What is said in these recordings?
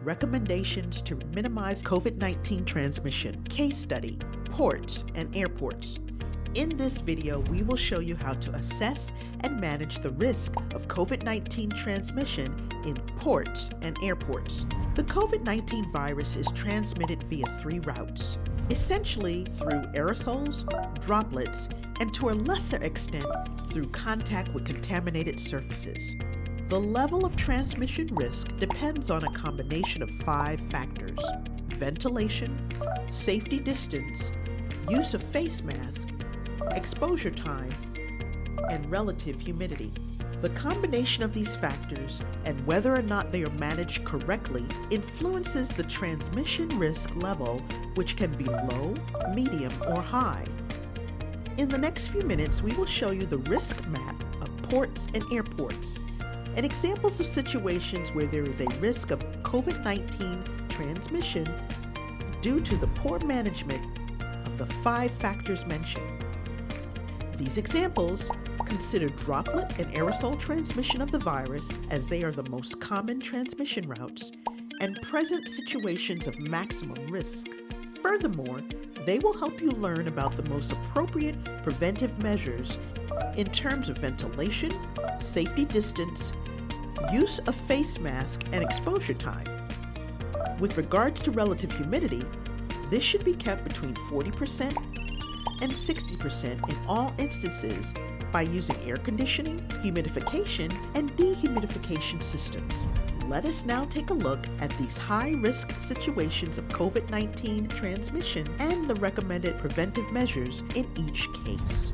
Recommendations to minimize COVID-19 transmission, case study, ports and airports. In this video, we will show you how to assess and manage the risk of COVID-19 transmission in ports and airports. The COVID-19 virus is transmitted via 3 routes, essentially through aerosols, droplets, and to a lesser extent through contact with contaminated surfaces. The level of transmission risk depends on a combination of 5 factors: ventilation, safety distance, use of face mask, exposure time, and relative humidity. The combination of these factors and whether or not they are managed correctly influences the transmission risk level, which can be low, medium, or high. In the next few minutes, we will show you the risk map of ports and airports and examples of situations where there is a risk of COVID-19 transmission due to the poor management of the 5 factors mentioned. These examples consider droplet and aerosol transmission of the virus, as they are the most common transmission routes and present situations of maximum risk. Furthermore, they will help you learn about the most appropriate preventive measures in terms of ventilation, safety distance, use of face mask, and exposure time. With regards to relative humidity, this should be kept between 40% and 60% in all instances by using air conditioning, humidification, and dehumidification systems. Let us now take a look at these high-risk situations of COVID-19 transmission and the recommended preventive measures in each case.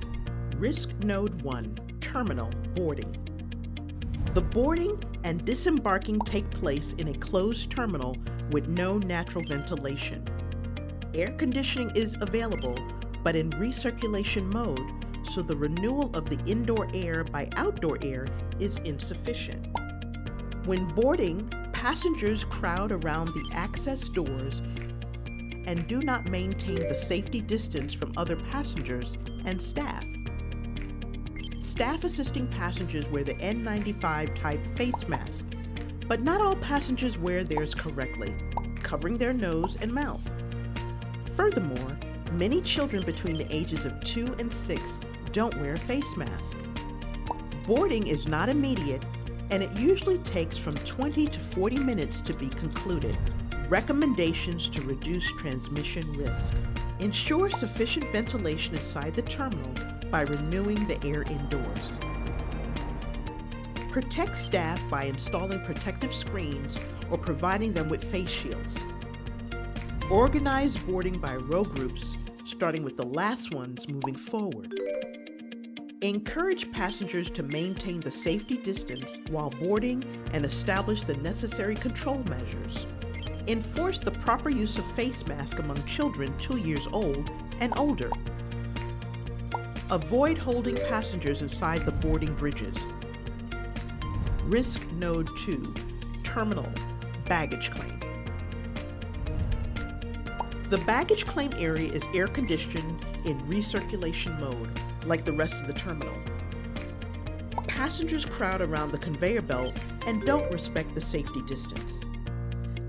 Risk Node 1, Terminal Boarding. The boarding and disembarking take place in a closed terminal with no natural ventilation. Air conditioning is available, but in recirculation mode, so the renewal of the indoor air by outdoor air is insufficient. When boarding, passengers crowd around the access doors and do not maintain the safety distance from other passengers and staff. Staff assisting passengers wear the N95 type face mask, but not all passengers wear theirs correctly, covering their nose and mouth. Furthermore, many children between the ages of 2 and 6 don't wear a face mask. Boarding is not immediate, and it usually takes from 20 to 40 minutes to be concluded. Recommendations to reduce transmission risk. Ensure sufficient ventilation inside the terminal by renewing the air indoors. Protect staff by installing protective screens or providing them with face shields. Organize boarding by row groups, starting with the last ones moving forward. Encourage passengers to maintain the safety distance while boarding and establish the necessary control measures. Enforce the proper use of face masks among children 2 years old and older. Avoid holding passengers inside the boarding bridges. Risk Node 2, Terminal Baggage Claim. The baggage claim area is air-conditioned in recirculation mode, like the rest of the terminal. Passengers crowd around the conveyor belt and don't respect the safety distance.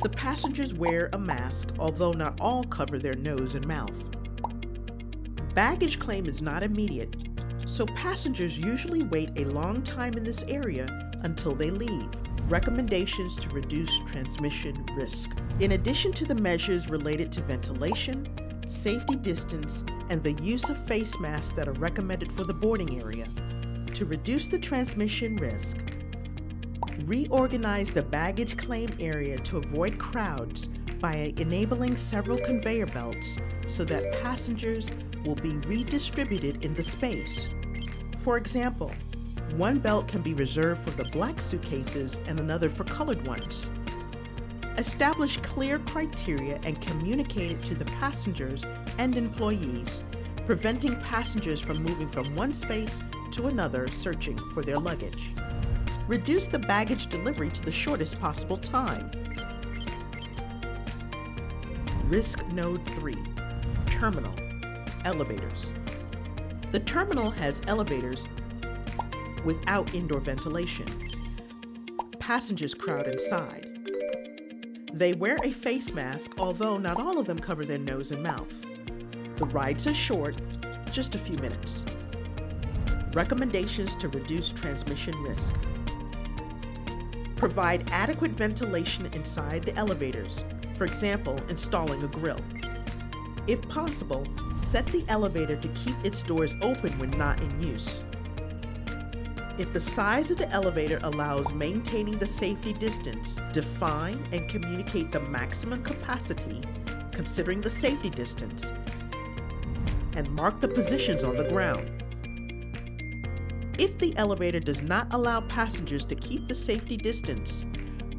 The passengers wear a mask, although not all cover their nose and mouth. Baggage claim is not immediate, so passengers usually wait a long time in this area until they leave. Recommendations to reduce transmission risk. In addition to the measures related to ventilation, safety distance, and the use of face masks that are recommended for the boarding area, to reduce the transmission risk, reorganize the baggage claim area to avoid crowds by enabling several conveyor belts so that passengers will be redistributed in the space. For example, one belt can be reserved for the black suitcases and another for colored ones. Establish clear criteria and communicate it to the passengers and employees, preventing passengers from moving from one space to another searching for their luggage. Reduce the baggage delivery to the shortest possible time. Risk Node 3, Terminal Elevators. The terminal has elevators without indoor ventilation. Passengers crowd inside. They wear a face mask, although not all of them cover their nose and mouth. The rides are short, just a few minutes. Recommendations to reduce transmission risk. Provide adequate ventilation inside the elevators, for example, installing a grill. If possible, set the elevator to keep its doors open when not in use. If the size of the elevator allows maintaining the safety distance, define and communicate the maximum capacity, considering the safety distance, and mark the positions on the ground. If the elevator does not allow passengers to keep the safety distance,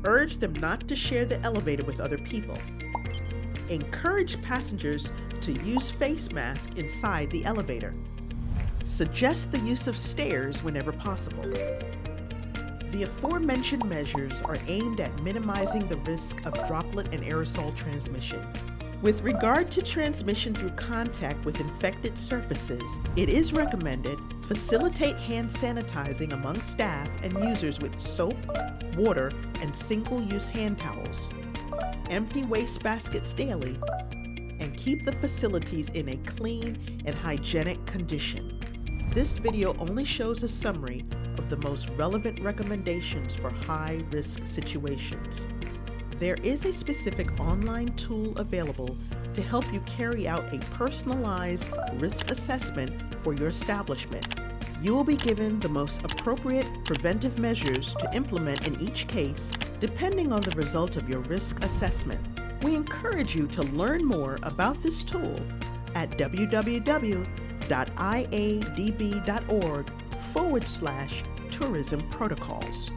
urge them not to share the elevator with other people. Encourage passengers to use face masks inside the elevator. Suggest the use of stairs whenever possible. The aforementioned measures are aimed at minimizing the risk of droplet and aerosol transmission. With regard to transmission through contact with infected surfaces, it is recommended facilitate hand sanitizing among staff and users with soap, water, and single-use hand towels. Empty waste baskets daily, and keep the facilities in a clean and hygienic condition. This video only shows a summary of the most relevant recommendations for high-risk situations. There is a specific online tool available to help you carry out a personalized risk assessment for your establishment. You will be given the most appropriate preventive measures to implement in each case, depending on the result of your risk assessment. We encourage you to learn more about this tool at www.iadb.org/tourism protocols.